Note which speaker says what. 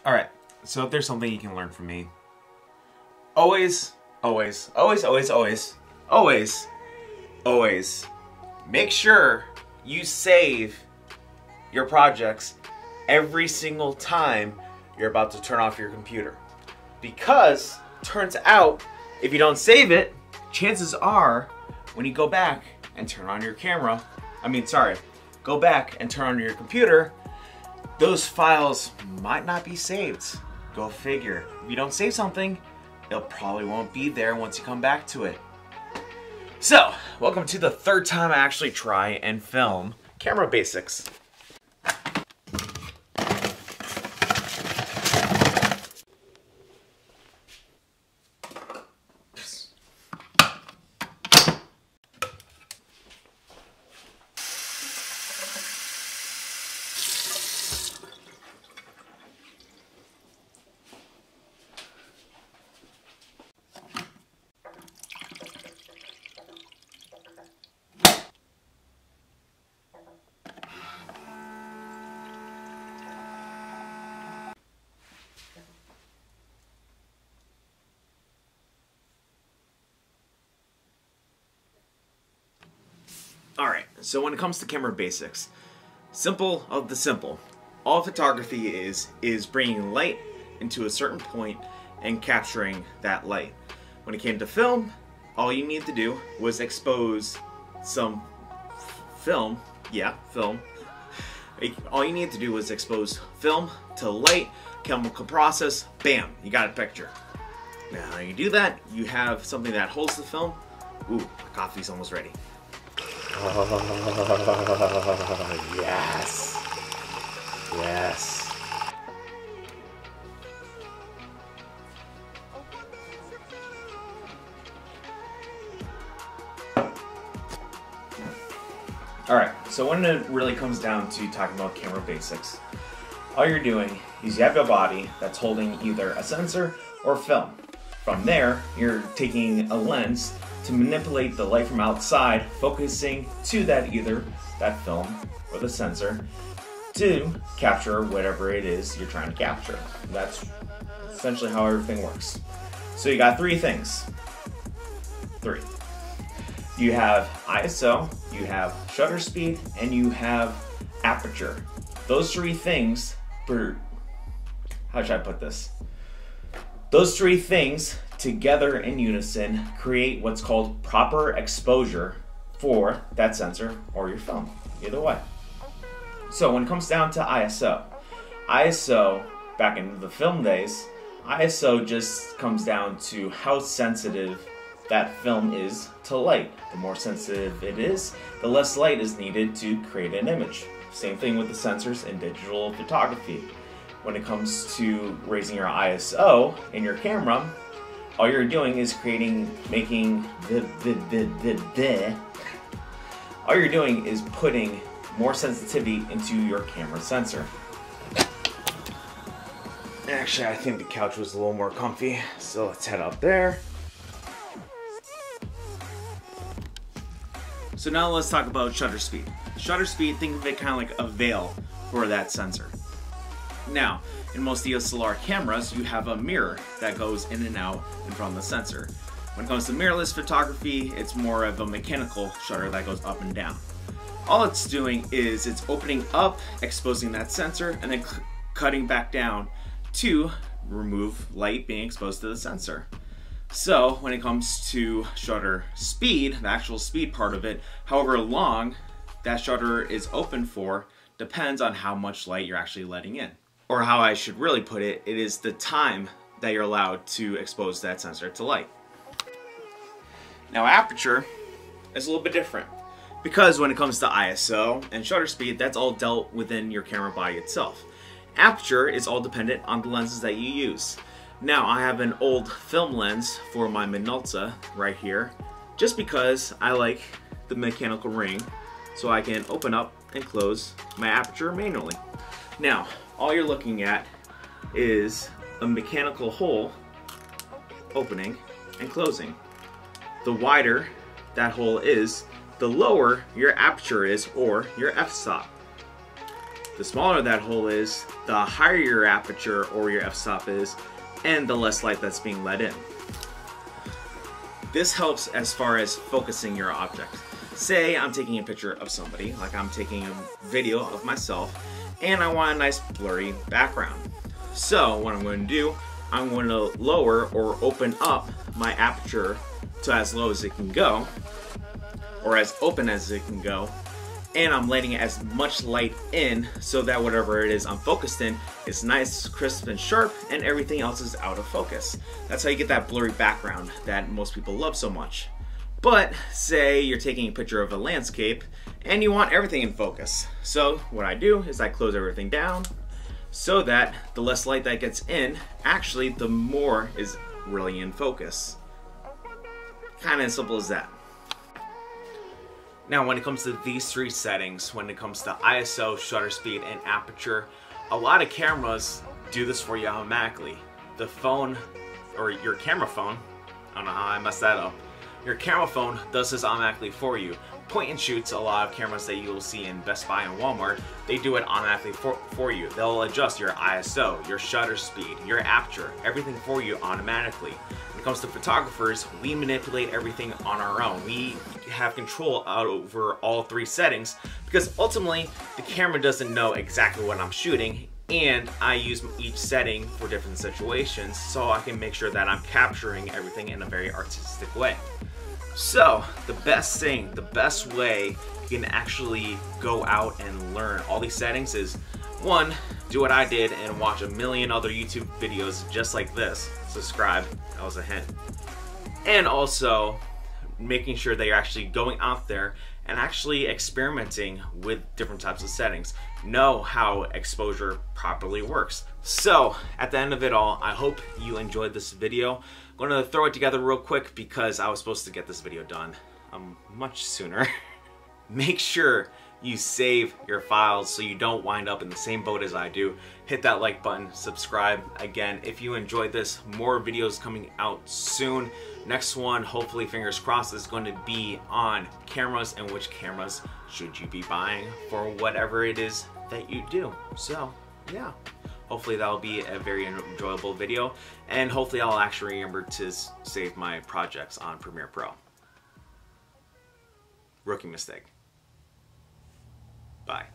Speaker 1: Alright, so if there's something you can learn from me, always make sure you save your projects every single time you're about to turn off your computer. Because, turns out, if you don't save it, chances are, when you go back and turn on your camera, go back and turn on your computer, those files might not be saved. Go figure. If you don't save something, it probably won't be there once you come back to it. So, welcome to the third time I actually try and film camera basics. Alright, so when it comes to camera basics, simple of the simple. All photography is bringing light into a certain point and capturing that light. When it came to film, all you need to do was expose some film. All you need to do was expose film to light, chemical process, bam, you got a picture. Now you do that, you have something that holds the film. Ooh, my coffee's almost ready. Yes. Yes. Alright, so when it really comes down to talking about camera basics, all you're doing is you have a body that's holding either a sensor or film. From there, you're taking a lens to manipulate the light from outside, focusing to either that film or the sensor to capture whatever it is you're trying to capture. That's essentially how everything works. So you got three things. You have ISO, you have shutter speed, and you have aperture. Those three things, how should I put this? Those three things together in unison create what's called proper exposure for that sensor or your film, either way. So when it comes down to ISO, back in the film days, ISO just comes down to how sensitive that film is to light. The more sensitive it is, the less light is needed to create an image. Same thing with the sensors in digital photography. When it comes to raising your ISO in your camera, all you're doing is all you're doing is putting more sensitivity into your camera sensor. Actually, I think the couch was a little more comfy, so let's head up there. So now let's talk about shutter speed. Shutter speed, think of it kind of like a veil for that sensor. Now, in most DSLR cameras, you have a mirror that goes in and out in front of the sensor. When it comes to mirrorless photography, it's more of a mechanical shutter that goes up and down. All it's doing is it's opening up, exposing that sensor, and then cutting back down to remove light being exposed to the sensor. So when it comes to shutter speed, the actual speed part of it, however long that shutter is open for depends on how much light you're actually letting in. Or how I should really put it, it is the time that you're allowed to expose that sensor to light. Now aperture is a little bit different, because when it comes to ISO and shutter speed, that's all dealt within your camera body itself. Aperture is all dependent on the lenses that you use. Now I have an old film lens for my Minolta right here, just because I like the mechanical ring, so I can open up and close my aperture manually. Now, all you're looking at is a mechanical hole opening and closing. The wider that hole is, the lower your aperture is, or your f-stop. The smaller that hole is, the higher your aperture or your f-stop is, and the less light that's being let in. This helps as far as focusing your object. Say I'm taking a picture of somebody, like I'm taking a video of myself, and I want a nice blurry background. So what I'm going to do, I'm going to lower or open up my aperture to as low as it can go, or as open as it can go, and I'm letting as much light in so that whatever it is I'm focused in is nice, crisp, and sharp, and everything else is out of focus. That's how you get that blurry background that most people love so much. But say you're taking a picture of a landscape and you want everything in focus. So what I do is I close everything down so that the less light that gets in, actually the more is really in focus. Kind of as simple as that. Now when it comes to these three settings, when it comes to ISO, shutter speed, and aperture, a lot of cameras do this for you automatically. The phone, or your camera phone, I don't know how I messed that up, your camera phone does this automatically for you. Point and shoots, a lot of cameras that you will see in Best Buy and Walmart, they do it automatically for you. They'll adjust your ISO, your shutter speed, your aperture, everything for you automatically. When it comes to photographers, we manipulate everything on our own. We have control over all three settings because ultimately the camera doesn't know exactly what I'm shooting, and I use each setting for different situations so I can make sure that I'm capturing everything in a very artistic way. So the best thing, the best way you can actually go out and learn all these settings is, one, do what I did and watch a million other YouTube videos just like this. Subscribe, that was a hint. And also making sure that you're actually going out there and actually experimenting with different types of settings. Know how exposure properly works. So at the end of it all, I hope you enjoyed this video. I'm going to throw it together real quick because I was supposed to get this video done much sooner. Make sure you save your files so you don't wind up in the same boat as I do. Hit that like button, subscribe. Again, if you enjoyed this, more videos coming out soon. Next one, hopefully fingers crossed, is going to be on cameras and which cameras should you be buying for whatever it is that you do. So yeah, hopefully that'll be a very enjoyable video, and hopefully I'll actually remember to save my projects on Premiere Pro. Rookie mistake. Bye.